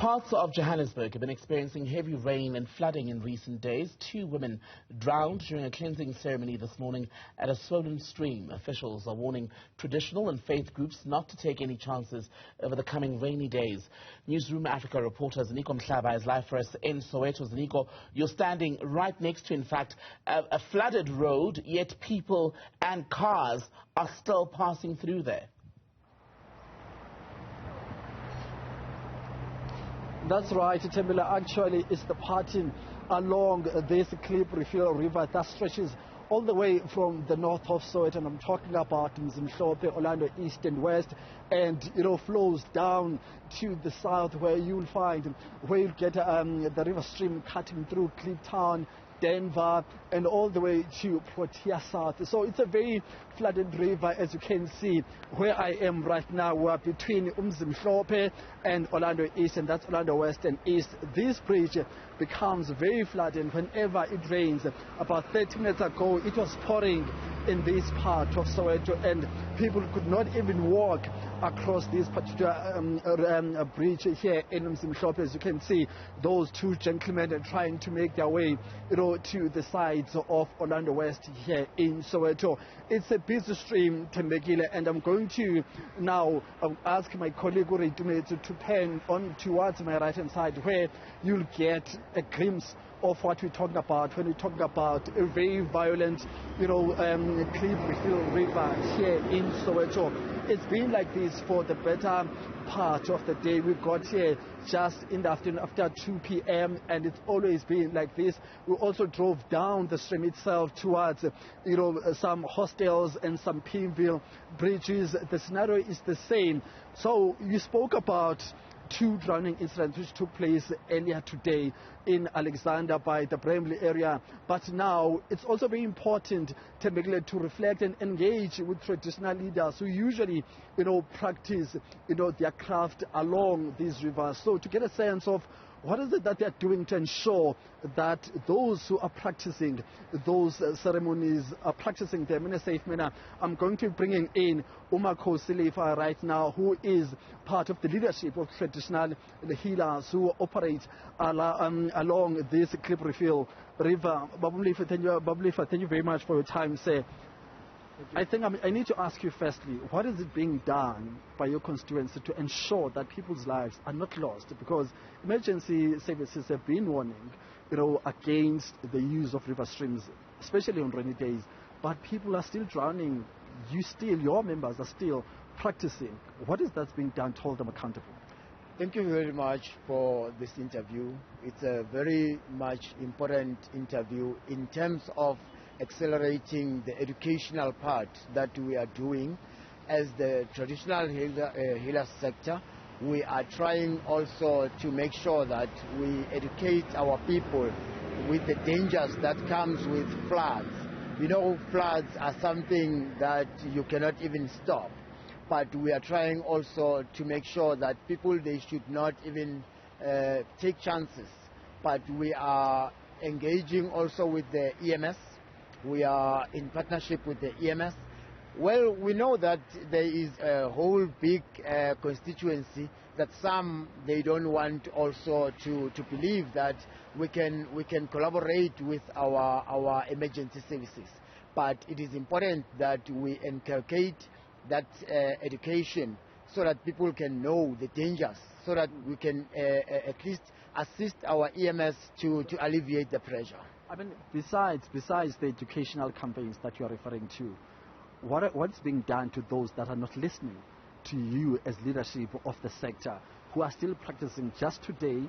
Parts of Johannesburg have been experiencing heavy rain and flooding in recent days. 2 women drowned during a cleansing ceremony this morning at a swollen stream. Officials are warning traditional and faith groups not to take any chances over the coming rainy days. Newzroom Afrika reporter Ziniko Mhlaba is live for us in Soweto. Ziniko, you're standing right next to, in fact, a flooded road, yet people and cars are still passing through there. That's right, Tembela. Actually, it's the parting along this Klip River that stretches all the way from the north of Soweto, and I'm talking about Mhlaba, Orlando East and West, and flows down to the south, where you'll get the river stream cutting through Klip Town, Denver, and all the way to Protea South. So it's a very flooded river, as you can see where I am right now. We're between Mhlaba and Orlando East, and that's Orlando West and East. This bridge becomes very flooded whenever it rains. About 30 minutes ago, it was pouring in this part of Soweto, and people could not even walk across this particular bridge here in Mhlaba. As you can see, those 2 gentlemen are trying to make their way to the sides of Orlando West here in Soweto. It's a busy stream, Tembekile, and I'm going to now ask my colleague to pan on towards my right hand side, where you'll get a glimpse of what we're talking about when we're talking about a very violent, Klip River here in Soweto. It's been like this for the better part of the day. We got here just in the afternoon after 2 p.m. and it's always been like this. We also drove down the stream itself towards, some hostels and some Pinville bridges. The scenario is the same. So you spoke about 2 drowning incidents which took place earlier today in Alexander by the Bramley area. But now it's also very important to reflect and engage with traditional leaders who usually, practice, their craft along these rivers. So to get a sense of what is it that they're doing to ensure that those who are practicing those ceremonies are practicing them in a safe manner. I'm going to be bringing in Silifa right now, who is part of the leadership of traditional healers who operate along this Klip River. Babumlifa, thank you very much for your time, sir. I think I need to ask you firstly, what is it being done by your constituency to ensure that people's lives are not lost? Because emergency services have been warning, against the use of river streams, especially on rainy days. But people are still drowning. Your members are still practicing. What is that being done to hold them accountable? Thank you very much for this interview. It's a very much important interview in terms of accelerating the educational part that we are doing. As the traditional healer sector, we are trying also to make sure that we educate our people with the dangers that comes with floods. Floods are something that you cannot even stop, but we are trying also to make sure that people, they should not even take chances. But we are engaging also with the EMS. We are in partnership with the EMS. Well, we know that there is a whole big constituency that some, they don't want also to believe that we can collaborate with our emergency services. But it is important that we inculcate that education so that people can know the dangers, so that we can at least assist our EMS to alleviate the pressure. I mean, besides the educational campaigns that you are referring to, what's being done to those that are not listening to you as leadership of the sector, who are still practicing? Just today,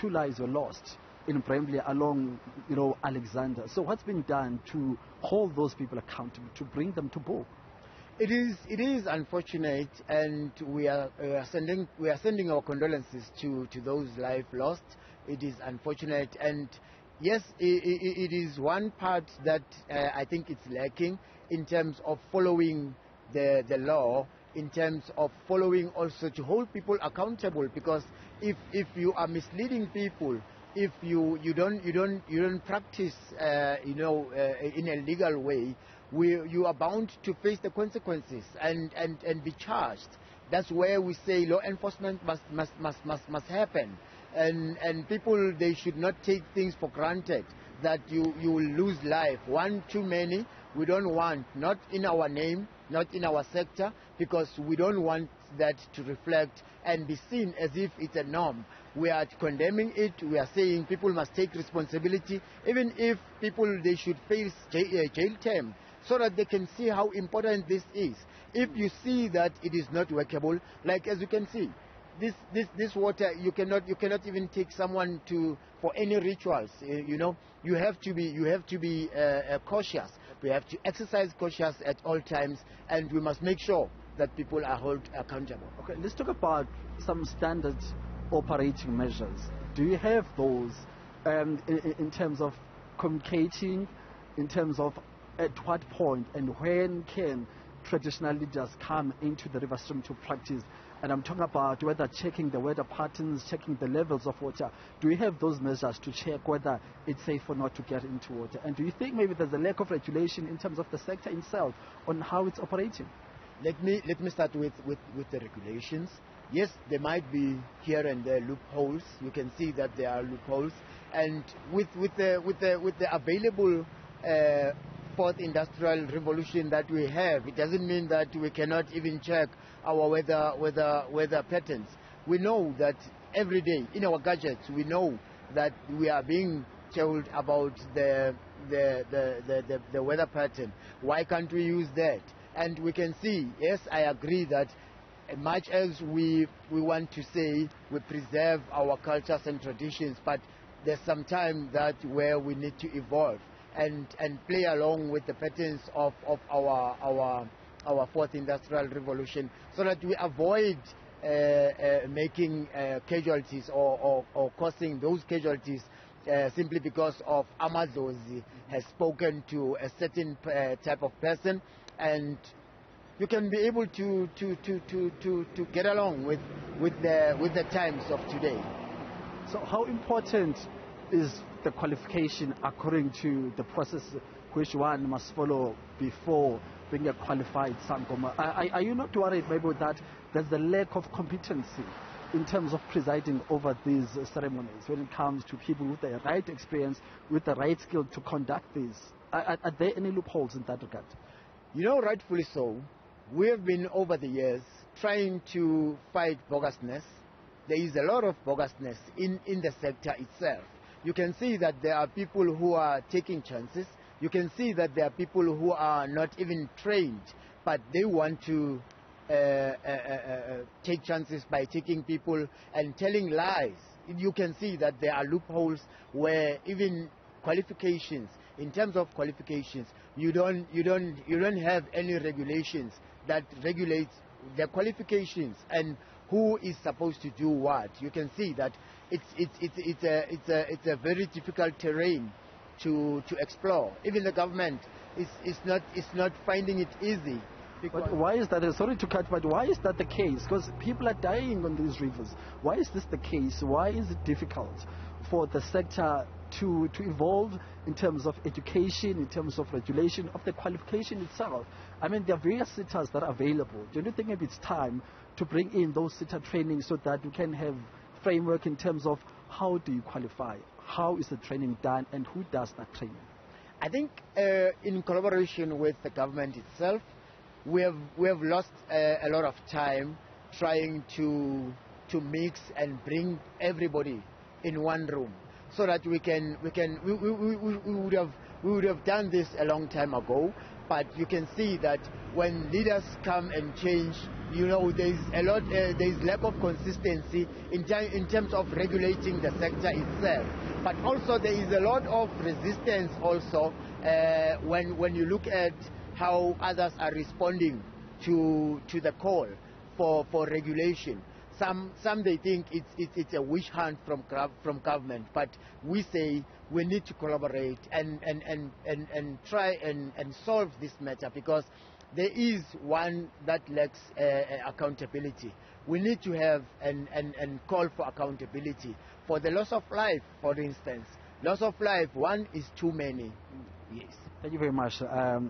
2 lives were lost in Bramley along, Alexander. So what's been done to hold those people accountable, to bring them to book? It is unfortunate, and we are sending our condolences to those lives lost. It is unfortunate, and yes, it is one part that I think it's lacking in terms of following the law, in terms of following also to hold people accountable. Because if you are misleading people, if you don't practice in a legal way, you are bound to face the consequences and be charged. That's where we say law enforcement must happen. and people, they should not take things for granted that you will lose life. One too many, we don't want, not in our name, not in our sector, because we don't want that to reflect and be seen as if it's a norm. We are condemning it. We are saying people must take responsibility, even if people, they should face jail term, so that they can see how important this is. If you see that it is not workable, like as you can see, this water, you cannot even take someone for any rituals. You have to be cautious. We have to exercise cautious at all times, and we must make sure that people are held accountable. Okay, let's talk about some standard operating measures. Do you have those in terms of communicating, in terms of at what point and when can traditional leaders come into the river stream to practice? And I'm talking about whether checking the weather patterns, checking the levels of water. Do you have those measures to check whether it's safe or not to get into water? And do you think maybe there's a lack of regulation in terms of the sector itself on how it's operating? Let me start with the regulations. Yes, there might be here and there loopholes. You can see that there are loopholes, and with the available fourth industrial revolution that we have, it doesn't mean that we cannot even check our weather patterns. We know that every day in our gadgets, we know that we are being told about the weather pattern. Why can't we use that? And we can see, yes, I agree that much as we want to say we preserve our cultures and traditions, but there's some time that where we need to evolve and play along with the patterns of our fourth industrial revolution, so that we avoid making casualties or causing those casualties simply because of Amazozi has spoken to a certain type of person, and you can be able to get along with the times of today. So how important is the qualification according to the process which one must follow before being a qualified Sangoma? Are you not worried maybe that there's a lack of competency in terms of presiding over these ceremonies when it comes to people with the right experience, with the right skill to conduct these? Are there any loopholes in that regard? Rightfully so. We have been over the years trying to fight bogusness. There is a lot of bogusness in the sector itself. You can see that there are people who are taking chances. You can see that there are people who are not even trained, but they want to take chances by taking people and telling lies. You can see that there are loopholes where even qualifications, in terms of qualifications, you don't have any regulations that regulates the qualifications and who is supposed to do what. You can see that it's a very difficult terrain to explore. Even the government is not finding it easy. But why is that? Sorry to cut, but why is that the case? Because people are dying on these rivers. Why is this the case? Why is it difficult for the sector to evolve in terms of education, in terms of regulation, of the qualification itself? I mean, there are various sitters that are available. Do you think maybe it's time to bring in those sitter training so that we can have framework in terms of how do you qualify, how is the training done, and who does that training? I think in collaboration with the government itself, we have lost a lot of time trying to mix and bring everybody in one room, so that we would have done this a long time ago. But you can see that when leaders come and change, there's lack of consistency in terms of regulating the sector itself. But also there is a lot of resistance also when you look at how others are responding to the call for regulation. Some they think it's a wish hunt from government, but we say we need to collaborate and try and solve this matter, because there is one that lacks accountability. We need to have and call for accountability for the loss of life, for instance. Loss of life, one is too many. Yes. Thank you very much,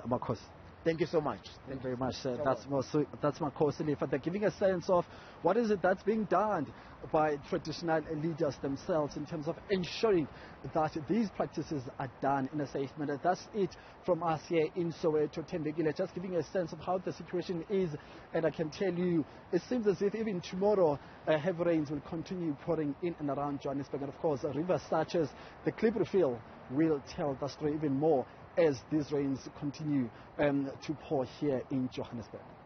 Marcos. Thank you so much. Thank you very much. That's Makhosi Lefa. They're giving a sense of what is it that's being done by traditional leaders themselves in terms of ensuring that these practices are done in a safe manner. That's it from us here in Soweto. Tembekile, just giving a sense of how the situation is, and I can tell you, it seems as if even tomorrow heavy rains will continue pouring in and around Johannesburg, and of course rivers such as the Klippriel will tell the story even more as these rains continue to pour here in Johannesburg.